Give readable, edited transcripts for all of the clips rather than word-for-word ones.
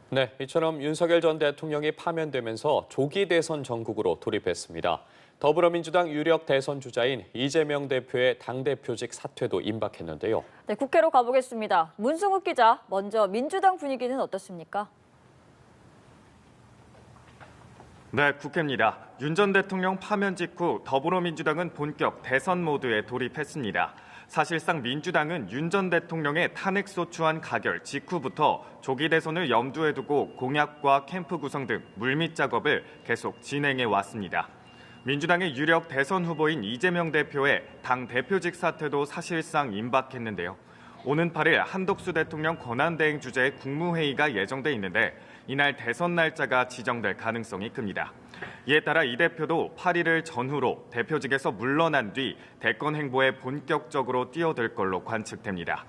네, 이처럼 윤석열 전 대통령이 파면되면서 조기 대선 전국으로 돌입했습니다. 더불어민주당 유력 대선 주자인 이재명 대표의 당대표직 사퇴도 임박했는데요. 네, 국회로 가보겠습니다. 문승욱 기자, 먼저 민주당 분위기는 어떻습니까? 네, 국회입니다. 윤 전 대통령 파면 직후 더불어민주당은 본격 대선 모드에 돌입했습니다. 사실상 민주당은 윤 전 대통령의 탄핵소추안 가결 직후부터 조기 대선을 염두에 두고 공약과 캠프 구성 등 물밑 작업을 계속 진행해 왔습니다. 민주당의 유력 대선 후보인 이재명 대표의 당 대표직 사퇴도 사실상 임박했는데요. 오는 8일 한덕수 대통령 권한대행 주재의 국무회의가 예정돼 있는데 이날 대선 날짜가 지정될 가능성이 큽니다. 이에 따라 이 대표도 8일을 전후로 대표직에서 물러난 뒤 대권 행보에 본격적으로 뛰어들 걸로 관측됩니다.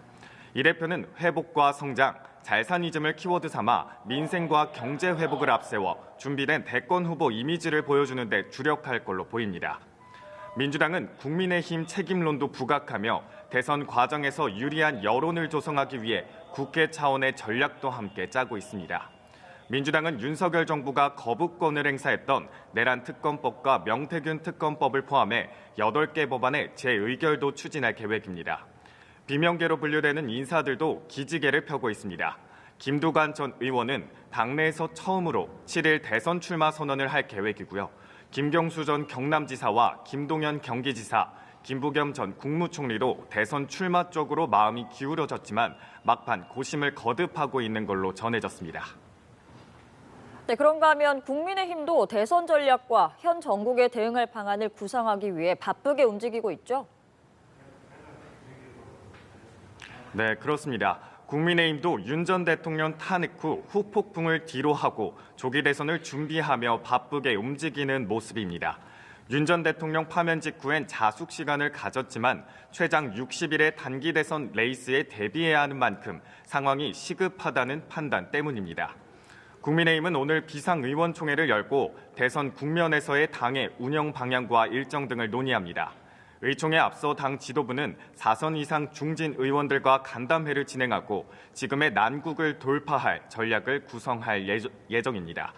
이 대표는 회복과 성장, 잘사니즘을 키워드 삼아 민생과 경제 회복을 앞세워 준비된 대권 후보 이미지를 보여주는 데 주력할 걸로 보입니다. 민주당은 국민의힘 책임론도 부각하며 대선 과정에서 유리한 여론을 조성하기 위해 국회 차원의 전략도 함께 짜고 있습니다. 민주당은 윤석열 정부가 거부권을 행사했던 내란 특검법과 명태균 특검법을 포함해 8개 법안의 재의결도 추진할 계획입니다. 비명계로 분류되는 인사들도 기지개를 펴고 있습니다. 김두관 전 의원은 당내에서 처음으로 7일 대선 출마 선언을 할 계획이고요. 김경수 전 경남지사와 김동연 경기지사, 김부겸 전 국무총리도 대선 출마 쪽으로 마음이 기울어졌지만 막판 고심을 거듭하고 있는 걸로 전해졌습니다. 네, 그런가 하면 국민의힘도 대선 전략과 현 정국에 대응할 방안을 구상하기 위해 바쁘게 움직이고 있죠? 네, 그렇습니다. 국민의힘도 윤 전 대통령 탄핵 후 후폭풍을 뒤로하고 조기 대선을 준비하며 바쁘게 움직이는 모습입니다. 윤 전 대통령 파면 직후엔 자숙 시간을 가졌지만 최장 60일의 단기 대선 레이스에 대비해야 하는 만큼 상황이 시급하다는 판단 때문입니다. 국민의힘은 오늘 비상의원총회를 열고 대선 국면에서의 당의 운영 방향과 일정 등을 논의합니다. 의총에 앞서 당 지도부는 4선 이상 중진 의원들과 간담회를 진행하고 지금의 난국을 돌파할 전략을 구성할 예정입니다.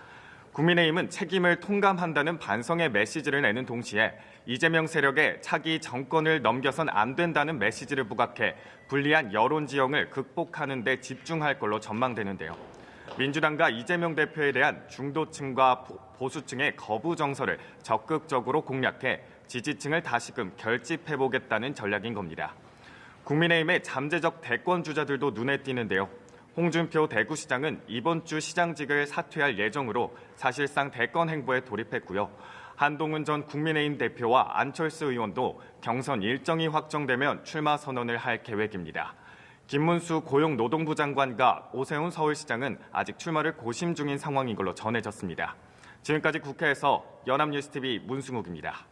국민의힘은 책임을 통감한다는 반성의 메시지를 내는 동시에 이재명 세력에 차기 정권을 넘겨선 안 된다는 메시지를 부각해 불리한 여론 지형을 극복하는 데 집중할 걸로 전망되는데요. 민주당과 이재명 대표에 대한 중도층과 보수층의 거부 정서를 적극적으로 공략해 지지층을 다시금 결집해보겠다는 전략인 겁니다. 국민의힘의 잠재적 대권 주자들도 눈에 띄는데요. 홍준표 대구시장은 이번 주 시장직을 사퇴할 예정으로 사실상 대권 행보에 돌입했고요. 한동훈 전 국민의힘 대표와 안철수 의원도 경선 일정이 확정되면 출마 선언을 할 계획입니다. 김문수 고용노동부 장관과 오세훈 서울시장은 아직 출마를 고심 중인 상황인 걸로 전해졌습니다. 지금까지 국회에서 연합뉴스TV 문승욱입니다.